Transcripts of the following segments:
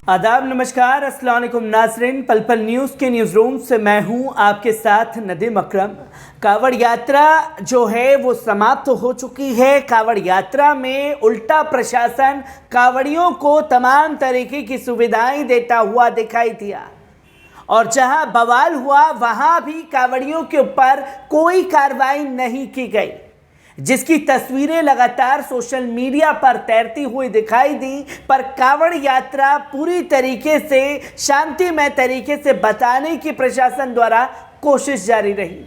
आदाब, नमस्कार, अस्सलाम वालेकुम नाज़रीन। पल पल न्यूज़ के न्यूज़ रूम से मैं हूं आपके साथ नदीम अकरम। कावड़ यात्रा जो है वो समाप्त हो चुकी है। कावड़ यात्रा में उल्टा प्रशासन कावड़ियों को तमाम तरीके की सुविधाएं देता हुआ दिखाई दिया और जहां बवाल हुआ वहां भी कावड़ियों के ऊपर कोई कार्रवाई नहीं की गई, जिसकी तस्वीरें लगातार सोशल मीडिया पर तैरती हुई दिखाई दी। पर कावड़ यात्रा पूरी तरीके से शांतिमय तरीके से बताने की प्रशासन द्वारा कोशिश जारी रही।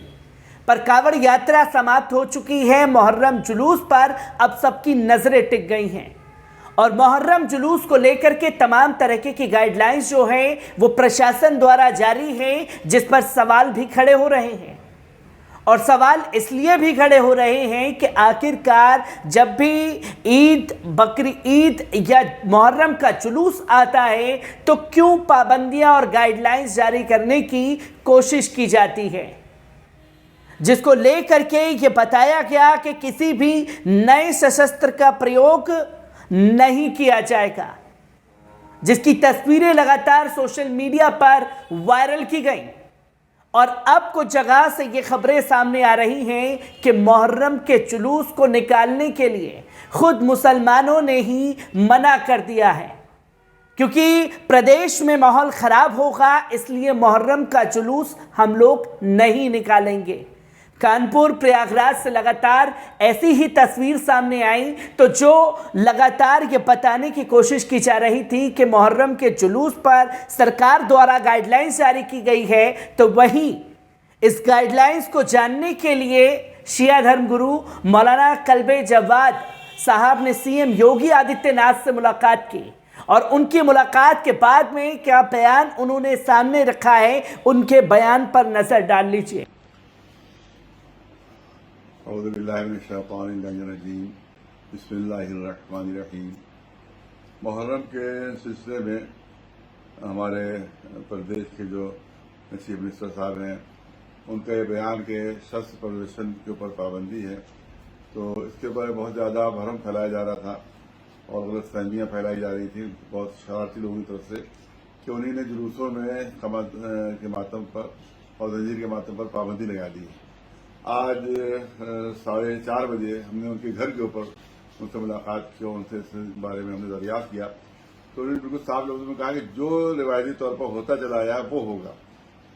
पर कावड़ यात्रा समाप्त हो चुकी है। मुहर्रम जुलूस पर अब सबकी नजरें टिक गई हैं और मुहर्रम जुलूस को लेकर के तमाम तरीके की गाइडलाइंस जो हैं वो प्रशासन द्वारा जारी हैं, जिस पर सवाल भी खड़े हो रहे हैं। और सवाल इसलिए भी खड़े हो रहे हैं कि आखिरकार जब भी ईद, बकरी ईद या मुहर्रम का जुलूस आता है तो क्यों पाबंदियां और गाइडलाइंस जारी करने की कोशिश की जाती है, जिसको लेकर के ये बताया गया कि किसी भी नए सशस्त्र का प्रयोग नहीं किया जाएगा, जिसकी तस्वीरें लगातार सोशल मीडिया पर वायरल की गई। और अब कुछ जगह से ये खबरें सामने आ रही हैं कि मुहर्रम के जुलूस को निकालने के लिए खुद मुसलमानों ने ही मना कर दिया है, क्योंकि प्रदेश में माहौल खराब होगा, इसलिए मुहर्रम का जुलूस हम लोग नहीं निकालेंगे। कानपुर, प्रयागराज से लगातार ऐसी ही तस्वीर सामने आई, तो जो लगातार ये बताने की कोशिश की जा रही थी कि मुहर्रम के जुलूस पर सरकार द्वारा गाइडलाइंस जारी की गई है, तो वहीं इस गाइडलाइंस को जानने के लिए शिया धर्मगुरु मौलाना कल्बे जवाद साहब ने सीएम योगी आदित्यनाथ से मुलाकात की और उनकी मुलाकात के बाद में क्या बयान उन्होंने सामने रखा है, उनके बयान पर नजर डाल लीजिए। बिस्मिल्लाहिर्रहमानिर्रहीम। मुहर्रम के सिलसिले में हमारे प्रदेश के जो चीफ मिनिस्टर साहब हैं, उनका ये बयान के शस्त्र प्रदर्शन के ऊपर पाबंदी है, तो इसके ऊपर बहुत ज़्यादा भरम फैलाया जा रहा था और गलतफहमियाँ फैलाई जा रही थी बहुत शरारती लोगों की तरफ से कि उन्हीं ने जुलूसों में कमर के मातम पर और जंजीर के मातम पर पाबंदी लगा दी। आज 4:30 बजे हमने उनके घर के ऊपर उनसे मुलाकात की और उनसे इस बारे में हमने दरियाफ्त किया, तो उन्होंने बिल्कुल साफ लफ्ज़ों में कहा कि जो रिवायती तौर पर होता चला आया वो होगा।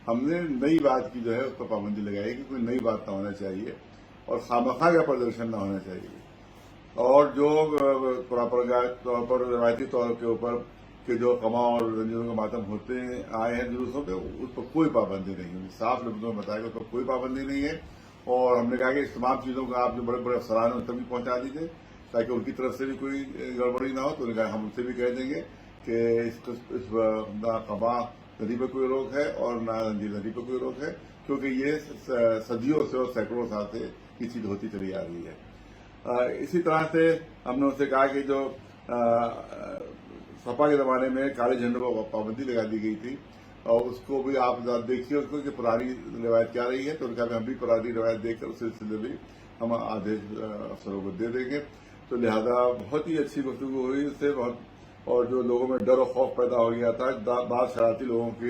हमने नई बात की जो है उस पर पाबंदी लगाई कि कोई नई बात ना होना चाहिए और खामखा का प्रदर्शन ना होना चाहिए। और जो परंपरागत तौर पर रिवायती तौर के ऊपर कि जो कमा और रंजीरों के मातम होते आए हैं जुलूसों पे, उस पर कोई पाबंदी नहीं है। साफ लफ्ज़ों में बताया कि उस पर कोई पाबंदी नहीं है। और हमने कहा कि इस तमाम चीज़ों को आप जो बड़े बड़े अफसरान हैं उन तक भी पहुंचा दीजिए ताकि उनकी तरफ से भी कोई गड़बड़ी ना हो। तो उन्होंने कहा हम उनसे भी कह देंगे कि ना कमा नदी पर कोई रोक है और ना रंजीर नदी पर कोई रोक है, क्योंकि ये सदियों से और सैकड़ों साल से ये चीज़ होती चली आ रही है। इसी तरह से हमने उनसे कहा कि जो सपा के ज़माने में काले झंडों पर पाबंदी लगा दी गई थी और उसको भी आप देखिए उसको कि पुरानी रिवायत क्या रही है, तो उनका हम भी पुरानी रिवायत देखकर उस सिलसिले में हम आदेश अफसरों को दे देंगे। तो लिहाजा बहुत ही अच्छी गुफ्तगू हुई उससे बहुत, और जो लोगों में डर और खौफ पैदा हो गया था बाद शरारती लोगों के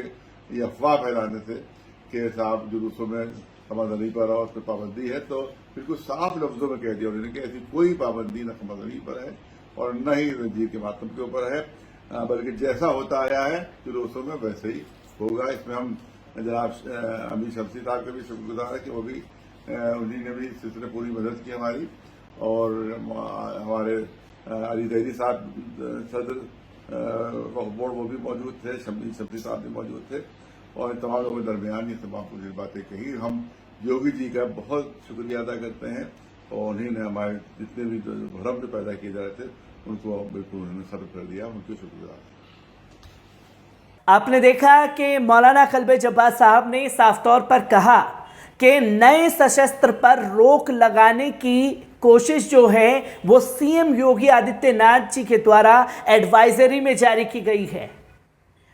ये अफवाह फैलाने से कि साहब जुलूसों में कमरदनी पर और उस पर पाबंदी है, तो बिल्कुल साफ लफ्जों में कह दिया उन्होंने कि ऐसी कोई पाबंदी न कमरदनी पर है और न ही रंजीर के मातम के ऊपर है, बल्कि जैसा होता आया है जुलूसों में वैसे ही होगा। इसमें हम जनाब अमीर शमसी साहब के भी शुक्रगुजार है कि वो भी उन्हीं ने भी इस सिलसिले में पूरी मदद की हमारी, और हमारे अली दैरी साहब सदर बोर्ड वो भी मौजूद थे, शमसी साहब भी मौजूद थे और तमाम लोगों के दरमियान ये तमाम कुछ बातें कही। हम योगी जी का बहुत शुक्रिया अदा करते हैं और उन्हीं ने हमारे जितने भी भ्रम जो पैदा किए जा रहे थे उनको बिल्कुल उन्होंने खत्म कर दिया, उनके शुक्रगुजार। आपने देखा कि मौलाना कल्बे जब्बार साहब ने साफ तौर पर कहा कि नए सशस्त्र पर रोक लगाने की कोशिश जो है वो सीएम योगी आदित्यनाथ जी के द्वारा एडवाइजरी में जारी की गई है।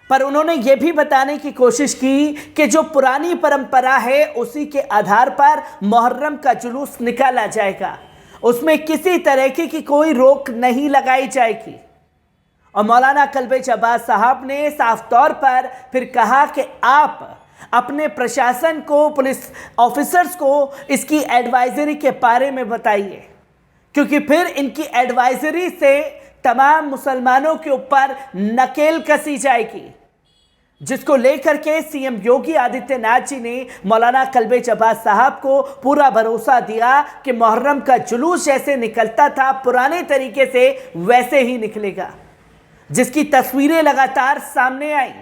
पर उन्होंने ये भी बताने की कोशिश की कि जो पुरानी परंपरा है उसी के आधार पर मुहर्रम का जुलूस निकाला जाएगा, उसमें किसी तरह की कोई रोक नहीं लगाई जाएगी। और मौलाना कल्बे अब्बास साहब ने साफ तौर पर फिर कहा कि आप अपने प्रशासन को, पुलिस ऑफिसर्स को इसकी एडवाइजरी के बारे में बताइए, क्योंकि फिर इनकी एडवाइजरी से तमाम मुसलमानों के ऊपर नकेल कसी जाएगी, जिसको लेकर के सीएम योगी आदित्यनाथ जी ने मौलाना कल्बे अब्बास साहब को पूरा भरोसा दिया कि मुहर्रम का जुलूस जैसे निकलता था पुराने तरीके से वैसे ही निकलेगा, जिसकी तस्वीरें लगातार सामने आई।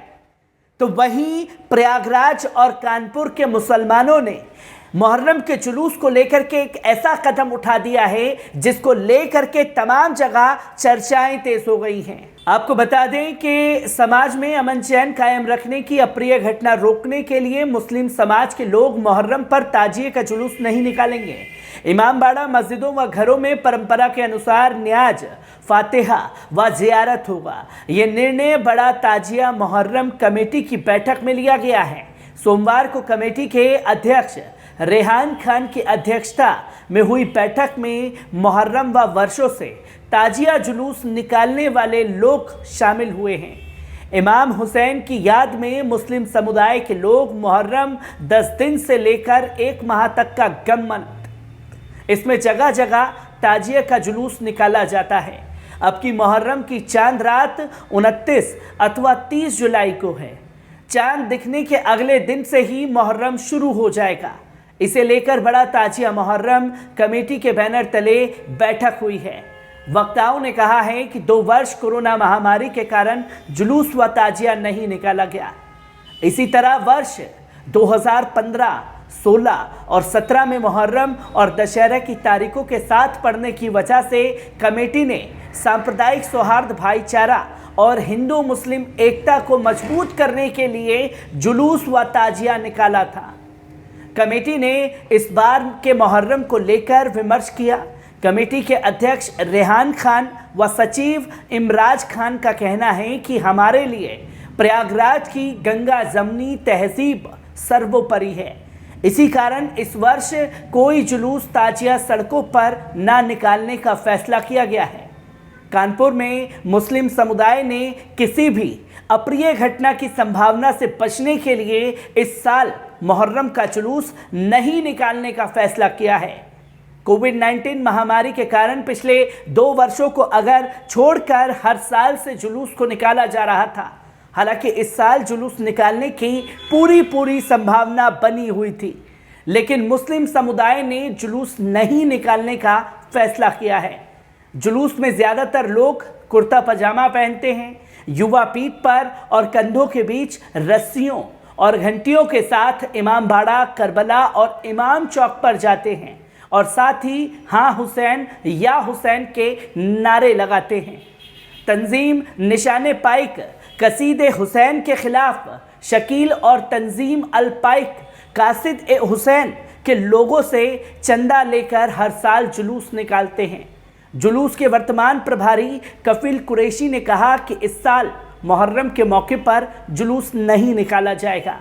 तो वहीं प्रयागराज और कानपुर के मुसलमानों ने मुहर्रम के जुलूस को लेकर के एक ऐसा कदम उठा दिया है जिसको लेकर के तमाम जगह चर्चाएं तेज हो गई हैं। आपको बता दें कि समाज में अमन चैन कायम रखने की अप्रिय घटना रोकने के लिए मुस्लिम समाज के लोग मुहर्रम पर ताजिए का जुलूस नहीं निकालेंगे। इमामबाड़ा, मस्जिदों व घरों में परंपरा के अनुसार न्याज, फातिहा व जियारत होगा। ये निर्णय बड़ा ताजिया मुहर्रम कमेटी की बैठक में लिया गया है। सोमवार को कमेटी के अध्यक्ष रेहान खान की अध्यक्षता में हुई बैठक में मुहर्रम व वर्षों से ताजिया जुलूस निकालने वाले लोग शामिल हुए हैं। इमाम हुसैन की याद में मुस्लिम समुदाय के लोग मुहर्रम 10 दिन से लेकर 1 माह तक का गम मनाते। इसमें जगह जगह ताजिया का जुलूस निकाला जाता है। अब की मुहर्रम की चांद रात 29 अथवा 30 जुलाई को है। चांद दिखने के अगले दिन से ही मुहर्रम शुरू हो जाएगा। इसे लेकर बड़ा ताजिया मुहर्रम कमेटी के बैनर तले बैठक हुई है। वक्ताओं ने कहा है कि 2 वर्ष कोरोना महामारी के कारण जुलूस व ताजिया नहीं निकाला गया। इसी तरह वर्ष 2015, 16 और 17 में मुहर्रम और दशहरा की तारीखों के साथ पड़ने की वजह से कमेटी ने सांप्रदायिक सौहार्द, भाईचारा और हिंदू मुस्लिम एकता को मजबूत करने के लिए जुलूस व ताजिया निकाला था। कमेटी ने इस बार के मुहर्रम को लेकर विमर्श किया। कमेटी के अध्यक्ष रेहान खान व सचिव इमराज खान का कहना है कि हमारे लिए प्रयागराज की गंगा जमनी तहजीब सर्वोपरि है। इसी कारण इस वर्ष कोई जुलूस, ताजिया सड़कों पर ना निकालने का फैसला किया गया है। कानपुर में मुस्लिम समुदाय ने किसी भी अप्रिय घटना की संभावना से बचने के लिए इस साल मुहर्रम का जुलूस नहीं निकालने का फैसला किया है। कोविड-19 महामारी के कारण पिछले 2 वर्षों को अगर छोड़कर हर साल से जुलूस को निकाला जा रहा था। हालांकि इस साल जुलूस निकालने की पूरी संभावना बनी हुई थी, लेकिन मुस्लिम समुदाय ने जुलूस नहीं निकालने का फैसला किया है। जुलूस में ज़्यादातर लोग कुर्ता पजामा पहनते हैं। युवा पीठ पर और कंधों के बीच रस्सियों और घंटियों के साथ इमामबाड़ा, करबला और इमाम चौक पर जाते हैं और साथ ही हाँ हुसैन या हुसैन के नारे लगाते हैं। तंजीम निशाने पाइक कसीदे हुसैन के खिलाफ शकील और तंजीम अल पाइक कासिद ए हुसैन के लोगों से चंदा लेकर हर साल जुलूस निकालते हैं। जुलूस के वर्तमान प्रभारी कफिल कुरैशी ने कहा कि इस साल मुहर्रम के मौके पर जुलूस नहीं निकाला जाएगा।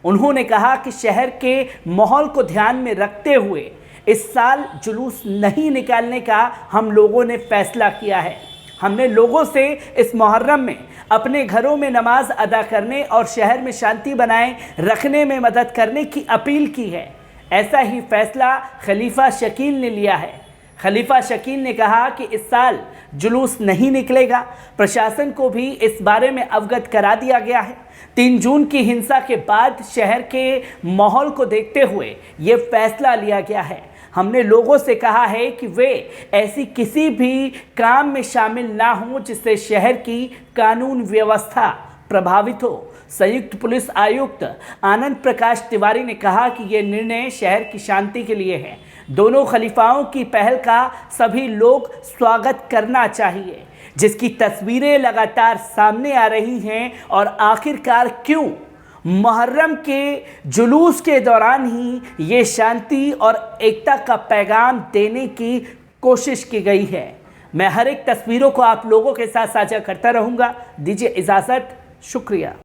उन्होंने कहा कि शहर के माहौल को ध्यान में रखते हुए इस साल जुलूस नहीं निकालने का हम लोगों ने फैसला किया है। हमने लोगों से इस मुहर्रम में अपने घरों में नमाज अदा करने और शहर में शांति बनाए रखने में मदद करने की अपील की है। ऐसा ही फैसला खलीफा शकील ने लिया है। खलीफा शकील ने कहा कि इस साल जुलूस नहीं निकलेगा। प्रशासन को भी इस बारे में अवगत करा दिया गया है। 3 जून की हिंसा के बाद शहर के माहौल को देखते हुए ये फैसला लिया गया है। हमने लोगों से कहा है कि वे ऐसी किसी भी काम में शामिल ना हों जिससे शहर की कानून व्यवस्था प्रभावित हो। संयुक्त पुलिस आयुक्त आनंद प्रकाश तिवारी ने कहा कि यह निर्णय शहर की शांति के लिए है। दोनों खलीफाओं की पहल का सभी लोग स्वागत करना चाहिए, जिसकी तस्वीरें लगातार सामने आ रही हैं। और आखिरकार क्यों मुहर्रम के जुलूस के दौरान ही ये शांति और एकता का पैगाम देने की कोशिश की गई है। मैं हर एक तस्वीरों को आप लोगों के साथ साझा करता रहूँगा। दीजिए इजाज़त, शुक्रिया।